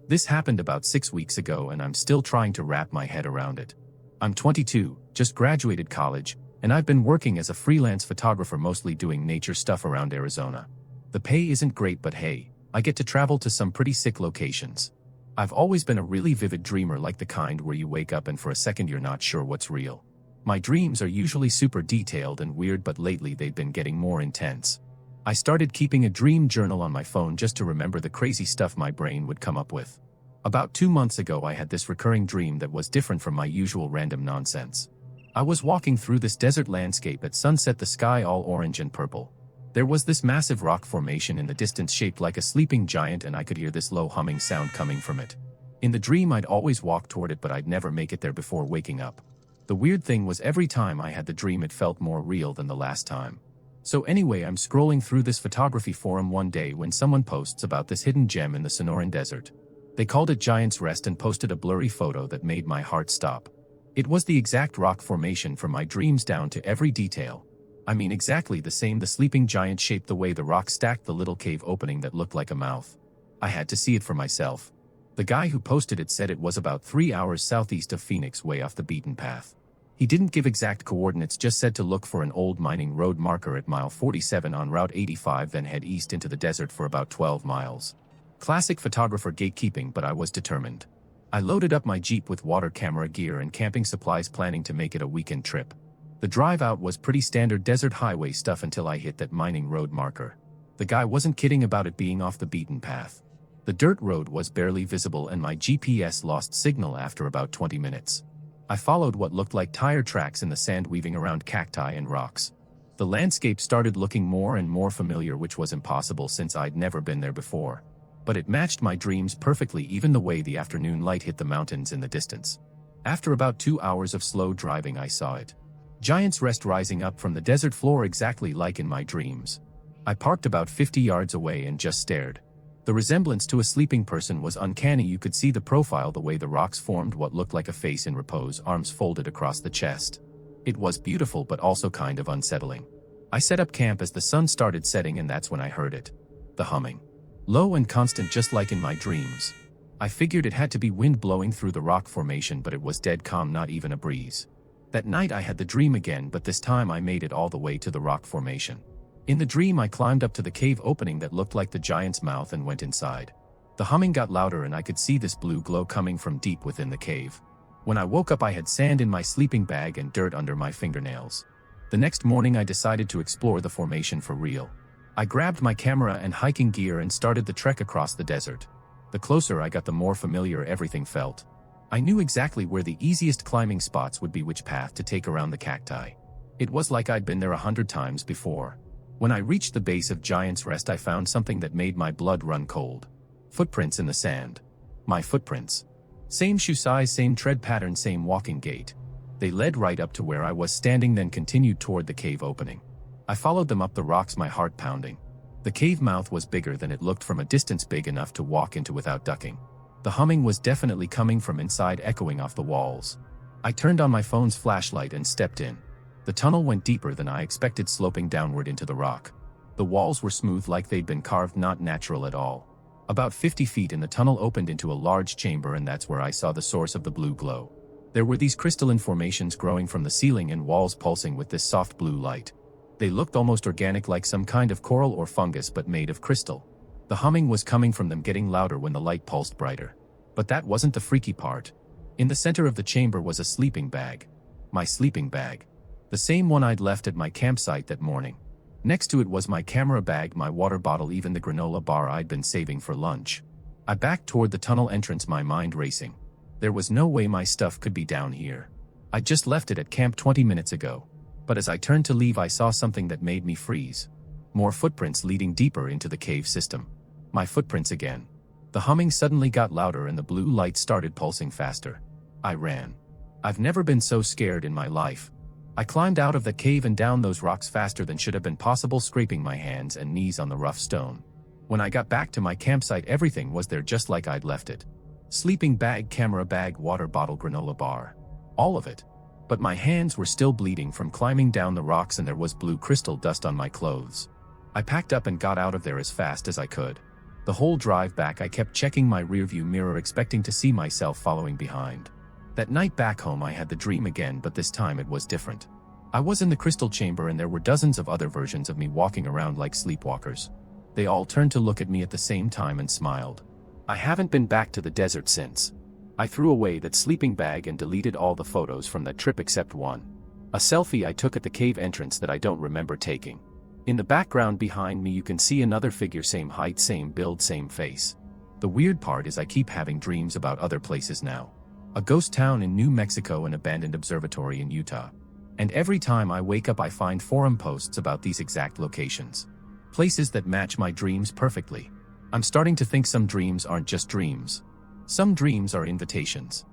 This happened about 6 weeks ago and I'm still trying to wrap my head around it. I'm 22, just graduated college, and I've been working as a freelance photographer mostly doing nature stuff around Arizona. The pay isn't great but hey, I get to travel to some pretty sick locations. I've always been a really vivid dreamer, like the kind where you wake up and for a second you're not sure what's real. My dreams are usually super detailed and weird, but lately they've been getting more intense. I started keeping a dream journal on my phone just to remember the crazy stuff my brain would come up with. About 2 months ago I had this recurring dream that was different from my usual random nonsense. I was walking through this desert landscape at sunset, the sky all orange and purple. There was this massive rock formation in the distance shaped like a sleeping giant, and I could hear this low humming sound coming from it. In the dream I'd always walk toward it, but I'd never make it there before waking up. The weird thing was every time I had the dream it felt more real than the last time. So anyway, I'm scrolling through this photography forum one day when someone posts about this hidden gem in the Sonoran Desert. They called it Giant's Rest and posted a blurry photo that made my heart stop. It was the exact rock formation from my dreams down to every detail. I mean exactly the same, the sleeping giant shape, the way the rock stacked, the little cave opening that looked like a mouth. I had to see it for myself. The guy who posted it said it was about 3 hours southeast of Phoenix, way off the beaten path. He didn't give exact coordinates, just said to look for an old mining road marker at mile 47 on Route 85, then head east into the desert for about 12 miles. Classic photographer gatekeeping, but I was determined. I loaded up my Jeep with water camera gear and camping supplies, planning to make it a weekend trip. The drive out was pretty standard desert highway stuff until I hit that mining road marker. The guy wasn't kidding about it being off the beaten path. The dirt road was barely visible and my GPS lost signal after about 20 minutes. I followed what looked like tire tracks in the sand, weaving around cacti and rocks. The landscape started looking more and more familiar, which was impossible since I'd never been there before. But it matched my dreams perfectly, even the way the afternoon light hit the mountains in the distance. After about 2 hours of slow driving I saw it. Giant's Rest, rising up from the desert floor exactly like in my dreams. I parked about 50 yards away and just stared. The resemblance to a sleeping person was uncanny. You could see the profile, the way the rocks formed what looked like a face in repose, arms folded across the chest. It was beautiful but also kind of unsettling. I set up camp as the sun started setting, and that's when I heard it. The humming. Low and constant, just like in my dreams. I figured it had to be wind blowing through the rock formation, but it was dead calm, not even a breeze. That night I had the dream again, but this time I made it all the way to the rock formation. In the dream I climbed up to the cave opening that looked like the giant's mouth and went inside. The humming got louder and I could see this blue glow coming from deep within the cave. When I woke up I had sand in my sleeping bag and dirt under my fingernails. The next morning I decided to explore the formation for real. I grabbed my camera and hiking gear and started the trek across the desert. The closer I got, the more familiar everything felt. I knew exactly where the easiest climbing spots would be, which path to take around the cacti. It was like I'd been there 100 times before. When I reached the base of Giant's Rest I found something that made my blood run cold. Footprints in the sand. My footprints. Same shoe size, same tread pattern, same walking gait. They led right up to where I was standing, then continued toward the cave opening. I followed them up the rocks, my heart pounding. The cave mouth was bigger than it looked from a distance, big enough to walk into without ducking. The humming was definitely coming from inside, echoing off the walls. I turned on my phone's flashlight and stepped in. The tunnel went deeper than I expected, sloping downward into the rock. The walls were smooth, like they'd been carved, not natural at all. About 50 feet in, the tunnel opened into a large chamber, and that's where I saw the source of the blue glow. There were these crystalline formations growing from the ceiling and walls, pulsing with this soft blue light. They looked almost organic, like some kind of coral or fungus, but made of crystal. The humming was coming from them, getting louder when the light pulsed brighter. But that wasn't the freaky part. In the center of the chamber was a sleeping bag. My sleeping bag. The same one I'd left at my campsite that morning. Next to it was my camera bag, my water bottle, even the granola bar I'd been saving for lunch. I backed toward the tunnel entrance, my mind racing. There was no way my stuff could be down here. I'd just left it at camp 20 minutes ago. But as I turned to leave I saw something that made me freeze. More footprints leading deeper into the cave system. My footprints again. The humming suddenly got louder and the blue light started pulsing faster. I ran. I've never been so scared in my life. I climbed out of the cave and down those rocks faster than should have been possible, scraping my hands and knees on the rough stone. When I got back to my campsite everything was there just like I'd left it. Sleeping bag, camera bag, water bottle, granola bar. All of it. But my hands were still bleeding from climbing down the rocks and there was blue crystal dust on my clothes. I packed up and got out of there as fast as I could. The whole drive back I kept checking my rearview mirror expecting to see myself following behind. That night back home I had the dream again, but this time it was different. I was in the crystal chamber and there were dozens of other versions of me walking around like sleepwalkers. They all turned to look at me at the same time and smiled. I haven't been back to the desert since. I threw away that sleeping bag and deleted all the photos from that trip except one. A selfie I took at the cave entrance that I don't remember taking. In the background behind me you can see another figure, same height, same build, same face. The weird part is I keep having dreams about other places now. A ghost town in New Mexico, an abandoned observatory in Utah. And every time I wake up I find forum posts about these exact locations. Places that match my dreams perfectly. I'm starting to think some dreams aren't just dreams. Some dreams are invitations.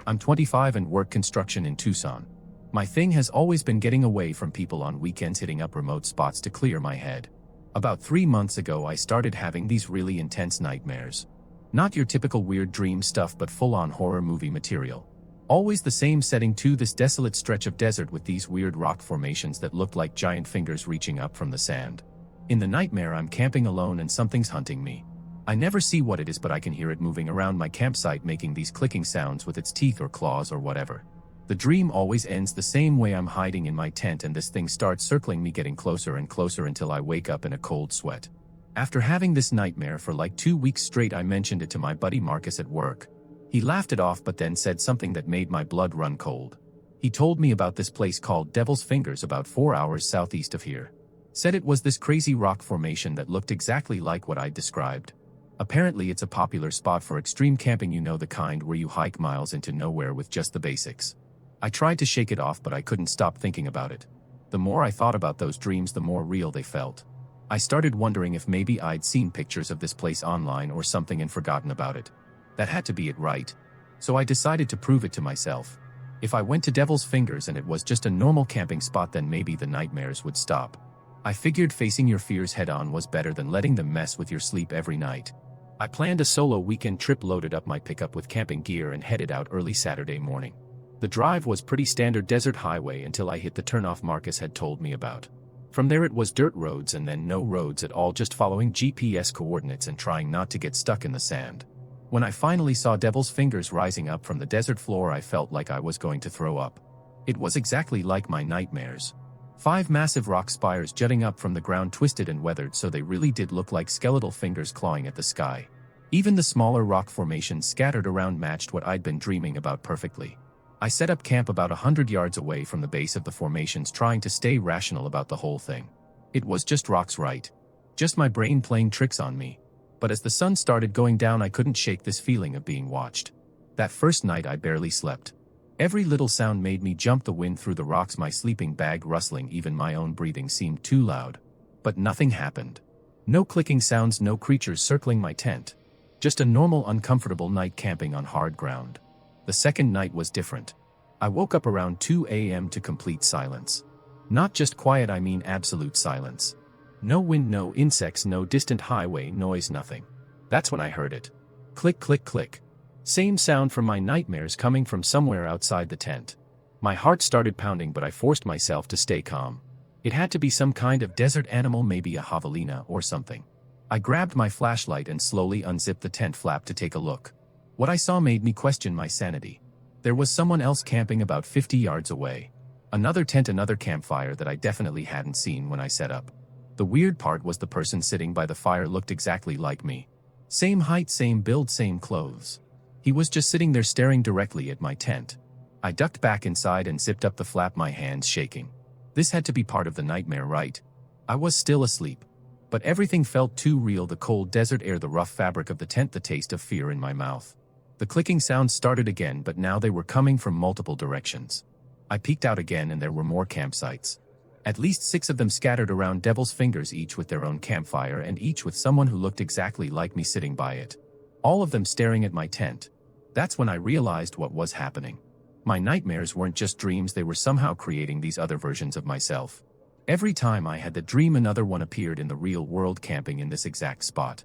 I'm 25 and work construction in Tucson. My thing has always been getting away from people on weekends, hitting up remote spots to clear my head. About 3 months ago I started having these really intense nightmares. Not your typical weird dream stuff but full-on horror movie material. Always the same setting too, this desolate stretch of desert with these weird rock formations that looked like giant fingers reaching up from the sand. In the nightmare I'm camping alone and something's hunting me. I never see what it is but I can hear it moving around my campsite making these clicking sounds with its teeth or claws or whatever. The dream always ends the same way. I'm hiding in my tent and this thing starts circling me, getting closer and closer until I wake up in a cold sweat. After having this nightmare for like 2 weeks straight I mentioned it to my buddy Marcus at work. He laughed it off but then said something that made my blood run cold. He told me about this place called Devil's Fingers about 4 hours southeast of here. Said it was this crazy rock formation that looked exactly like what I described. Apparently it's a popular spot for extreme camping, you know, the kind where you hike miles into nowhere with just the basics. I tried to shake it off but I couldn't stop thinking about it. The more I thought about those dreams the more real they felt. I started wondering if maybe I'd seen pictures of this place online or something and forgotten about it. That had to be it, right? So I decided to prove it to myself. If I went to Devil's Fingers and it was just a normal camping spot then maybe the nightmares would stop. I figured facing your fears head on was better than letting them mess with your sleep every night. I planned a solo weekend trip, loaded up my pickup with camping gear and headed out early Saturday morning. The drive was pretty standard desert highway until I hit the turnoff Marcus had told me about. From there it was dirt roads and then no roads at all, just following GPS coordinates and trying not to get stuck in the sand. When I finally saw Devil's Fingers rising up from the desert floor I felt like I was going to throw up. It was exactly like my nightmares. 5 massive rock spires jutting up from the ground, twisted and weathered so they really did look like skeletal fingers clawing at the sky. Even the smaller rock formations scattered around matched what I'd been dreaming about perfectly. I set up camp about 100 yards away from the base of the formations, trying to stay rational about the whole thing. It was just rocks, right? Just my brain playing tricks on me. But as the sun started going down I couldn't shake this feeling of being watched. That first night I barely slept. Every little sound made me jump, the wind through the rocks, my sleeping bag rustling, even my own breathing seemed too loud. But nothing happened. No clicking sounds, no creatures circling my tent. Just a normal uncomfortable night camping on hard ground. The second night was different. I woke up around 2 a.m. to complete silence. Not just quiet, I mean absolute silence. No wind, no insects, no distant highway noise, nothing. That's when I heard it. Click, click, click. Same sound from my nightmares coming from somewhere outside the tent. My heart started pounding but I forced myself to stay calm. It had to be some kind of desert animal, maybe a javelina or something. I grabbed my flashlight and slowly unzipped the tent flap to take a look. What I saw made me question my sanity. There was someone else camping about 50 yards away. Another tent, another campfire that I definitely hadn't seen when I set up. The weird part was the person sitting by the fire looked exactly like me. Same height, same build, same clothes. He was just sitting there staring directly at my tent. I ducked back inside and zipped up the flap, my hands shaking. This had to be part of the nightmare, right? I was still asleep. But everything felt too real, the cold desert air, the rough fabric of the tent, the taste of fear in my mouth. The clicking sounds started again, but now they were coming from multiple directions. I peeked out again and there were more campsites. At least 6 of them scattered around Devil's Fingers, each with their own campfire and each with someone who looked exactly like me sitting by it. All of them staring at my tent. That's when I realized what was happening. My nightmares weren't just dreams, they were somehow creating these other versions of myself. Every time I had the dream, another one appeared in the real world, camping in this exact spot.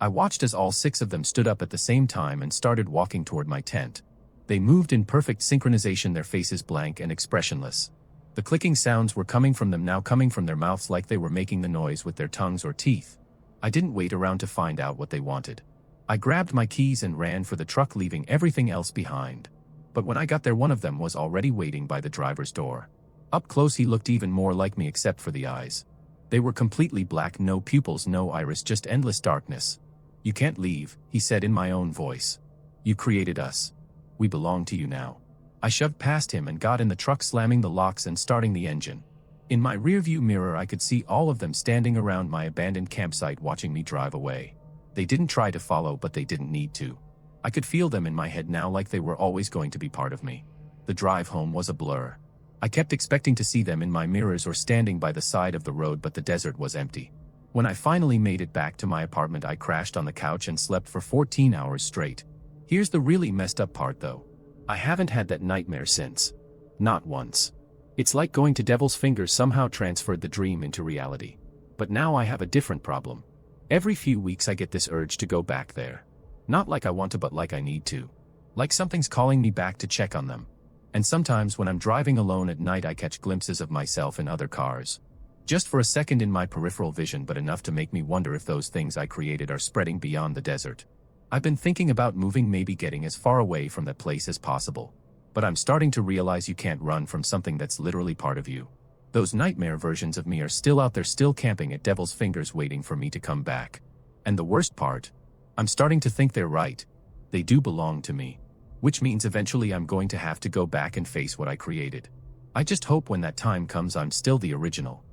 I watched as all 6 of them stood up at the same time and started walking toward my tent. They moved in perfect synchronization, their faces blank and expressionless. The clicking sounds were coming from them now, coming from their mouths like they were making the noise with their tongues or teeth. I didn't wait around to find out what they wanted. I grabbed my keys and ran for the truck, leaving everything else behind. But when I got there, one of them was already waiting by the driver's door. Up close he looked even more like me except for the eyes. They were completely black, no pupils, no iris, just endless darkness. "You can't leave," he said in my own voice. "You created us. We belong to you now." I shoved past him and got in the truck, slamming the locks and starting the engine. In my rearview mirror I could see all of them standing around my abandoned campsite watching me drive away. They didn't try to follow, but they didn't need to. I could feel them in my head now, like they were always going to be part of me. The drive home was a blur. I kept expecting to see them in my mirrors or standing by the side of the road, but the desert was empty. When I finally made it back to my apartment, I crashed on the couch and slept for 14 hours straight. Here's the really messed up part though. I haven't had that nightmare since. Not once. It's like going to Devil's Fingers somehow transferred the dream into reality. But now I have a different problem. Every few weeks I get this urge to go back there. Not like I want to, but like I need to. Like something's calling me back to check on them. And sometimes when I'm driving alone at night I catch glimpses of myself in other cars. Just for a second in my peripheral vision, but enough to make me wonder if those things I created are spreading beyond the desert. I've been thinking about moving, maybe getting as far away from that place as possible. But I'm starting to realize you can't run from something that's literally part of you. Those nightmare versions of me are still out there, still camping at Devil's Fingers, waiting for me to come back. And the worst part? I'm starting to think they're right. They do belong to me. Which means eventually I'm going to have to go back and face what I created. I just hope when that time comes I'm still the original.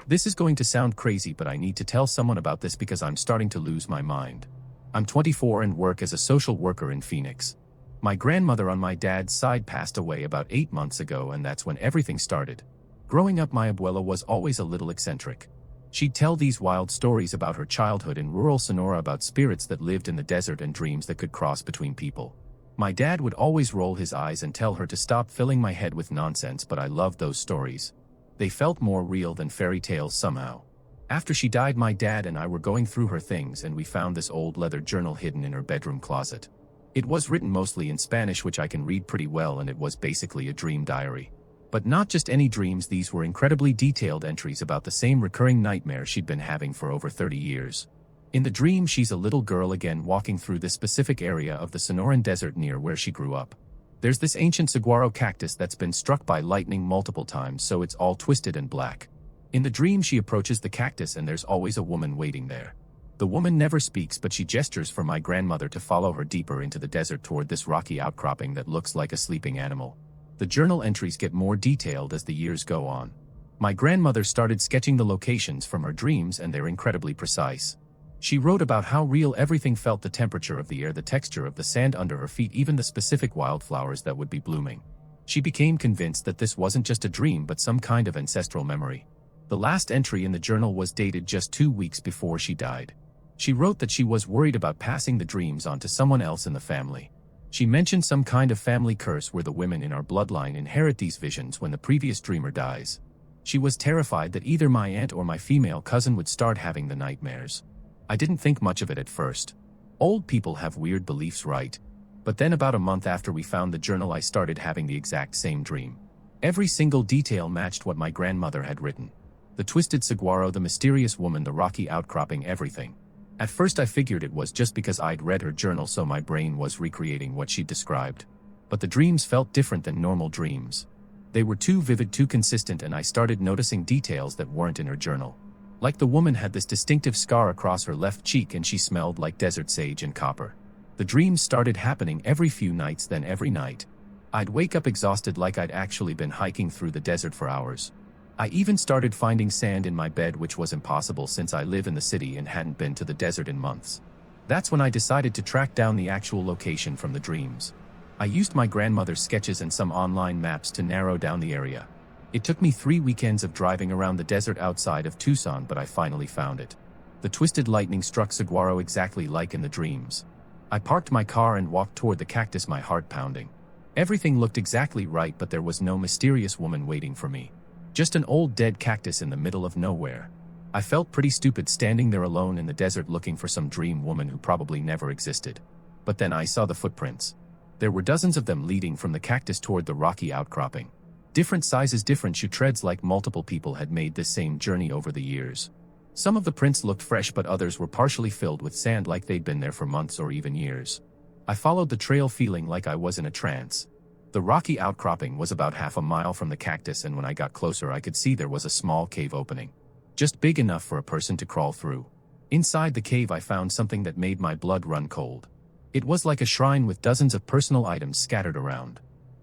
This is going to sound crazy, but I need to tell someone about this because I'm starting to lose my mind. I'm 24 and work as a social worker in Phoenix. My grandmother on my dad's side passed away about 8 months ago, and that's when everything started. Growing up, my abuela was always a little eccentric. She'd tell these wild stories about her childhood in rural Sonora, about spirits that lived in the desert and dreams that could cross between people. My dad would always roll his eyes and tell her to stop filling my head with nonsense, but I loved those stories. They felt more real than fairy tales somehow. After she died, my dad and I were going through her things and we found this old leather journal hidden in her bedroom closet. It was written mostly in Spanish, which I can read pretty well, and it was basically a dream diary. But not just any dreams, these were incredibly detailed entries about the same recurring nightmare she'd been having for over 30 years. In the dream, she's a little girl again walking through this specific area of the Sonoran desert near where she grew up. There's this ancient saguaro cactus that's been struck by lightning multiple times, so it's all twisted and black. In the dream, she approaches the cactus and there's always a woman waiting there. The woman never speaks, but she gestures for my grandmother to follow her deeper into the desert toward this rocky outcropping that looks like a sleeping animal. The journal entries get more detailed as the years go on. My grandmother started sketching the locations from her dreams, and they're incredibly precise. She wrote about how real everything felt, the temperature of the air, the texture of the sand under her feet, even the specific wildflowers that would be blooming. She became convinced that this wasn't just a dream but some kind of ancestral memory. The last entry in the journal was dated just 2 weeks before she died. She wrote that she was worried about passing the dreams on to someone else in the family. She mentioned some kind of family curse where the women in our bloodline inherit these visions when the previous dreamer dies. She was terrified that either my aunt or my female cousin would start having the nightmares. I didn't think much of it at first. Old people have weird beliefs, right? But then about a month after we found the journal, I started having the exact same dream. Every single detail matched what my grandmother had written. The twisted saguaro, the mysterious woman, the rocky outcropping, everything. At first I figured it was just because I'd read her journal, so my brain was recreating what she'd described. But the dreams felt different than normal dreams. They were too vivid, too consistent, and I started noticing details that weren't in her journal. Like the woman had this distinctive scar across her left cheek and she smelled like desert sage and copper. The dreams started happening every few nights, then every night. I'd wake up exhausted, like I'd actually been hiking through the desert for hours. I even started finding sand in my bed, which was impossible since I live in the city and hadn't been to the desert in months. That's when I decided to track down the actual location from the dreams. I used my grandmother's sketches and some online maps to narrow down the area. It took me 3 weekends of driving around the desert outside of Tucson, but I finally found it. The twisted lightning-struck saguaro, exactly like in the dreams. I parked my car and walked toward the cactus, my heart pounding. Everything looked exactly right, but there was no mysterious woman waiting for me. Just an old dead cactus in the middle of nowhere. I felt pretty stupid standing there alone in the desert looking for some dream woman who probably never existed. But then I saw the footprints. There were dozens of them leading from the cactus toward the rocky outcropping. Different sizes, different shoe treads, like multiple people had made this same journey over the years. Some of the prints looked fresh, but others were partially filled with sand, like they'd been there for months or even years. I followed the trail feeling like I was in a trance. The rocky outcropping was about half a mile from the cactus, and when I got closer I could see there was a small cave opening. Just big enough for a person to crawl through. Inside the cave I found something that made my blood run cold. It was like a shrine with dozens of personal items scattered around.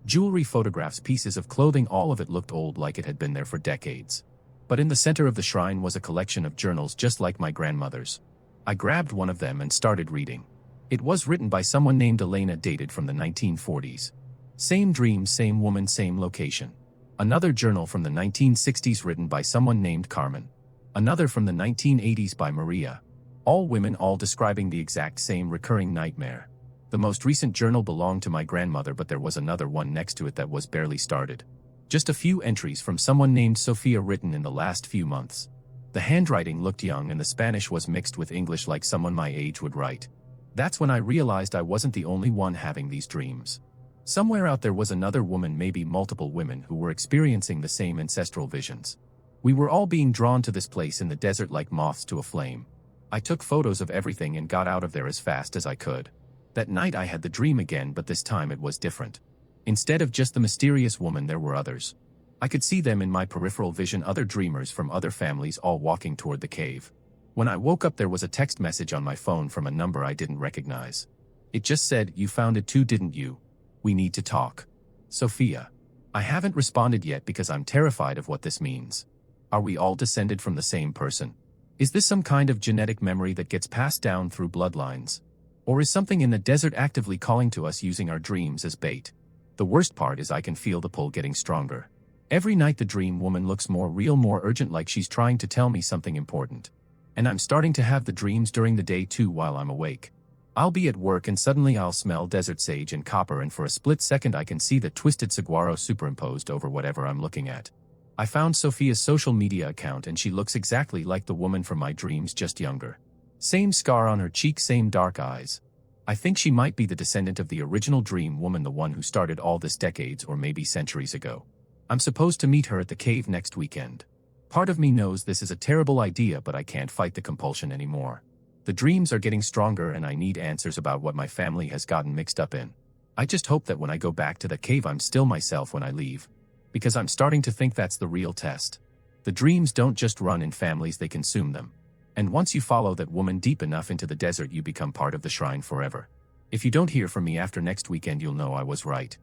Jewelry, photographs, pieces of clothing, all of it looked old, like it had been there for decades. But in the center of the shrine was a collection of journals just like my grandmother's. I grabbed one of them and started reading. It was written by someone named Elena, dated from the 1940s. Same dream, same woman, same location. Another journal from the 1960s written by someone named Carmen. Another from the 1980s by Maria. All women, all describing the exact same recurring nightmare. The most recent journal belonged to my grandmother, but there was another one next to it that was barely started. Just a few entries from someone named Sophia, written in the last few months. The handwriting looked young and the Spanish was mixed with English, like someone my age would write. That's when I realized I wasn't the only one having these dreams. Somewhere out there was another woman, maybe multiple women, who were experiencing the same ancestral visions. We were all being drawn to this place in the desert like moths to a flame. I took photos of everything and got out of there as fast as I could. That night I had the dream again, but this time it was different. Instead of just the mysterious woman, there were others. I could see them in my peripheral vision, other dreamers from other families, all walking toward the cave. When I woke up, there was a text message on my phone from a number I didn't recognize. It just said, "You found it too, didn't you? We need to talk. Sophia." I haven't responded yet because I'm terrified of what this means. Are we all descended from the same person? Is this some kind of genetic memory that gets passed down through bloodlines? Or is something in the desert actively calling to us, using our dreams as bait? The worst part is I can feel the pull getting stronger. Every night the dream woman looks more real, more urgent, like she's trying to tell me something important. And I'm starting to have the dreams during the day too while I'm awake. I'll be at work and suddenly I'll smell desert sage and copper, and for a split second I can see the twisted saguaro superimposed over whatever I'm looking at. I found Sophia's social media account and she looks exactly like the woman from my dreams, just younger. Same scar on her cheek, same dark eyes. I think she might be the descendant of the original dream woman, the one who started all this decades or maybe centuries ago. I'm supposed to meet her at the cave next weekend. Part of me knows this is a terrible idea, but I can't fight the compulsion anymore. The dreams are getting stronger and I need answers about what my family has gotten mixed up in. I just hope that when I go back to the cave I'm still myself when I leave. Because I'm starting to think that's the real test. The dreams don't just run in families, they consume them. And once you follow that woman deep enough into the desert, you become part of the shrine forever. If you don't hear from me after next weekend, you'll know I was right.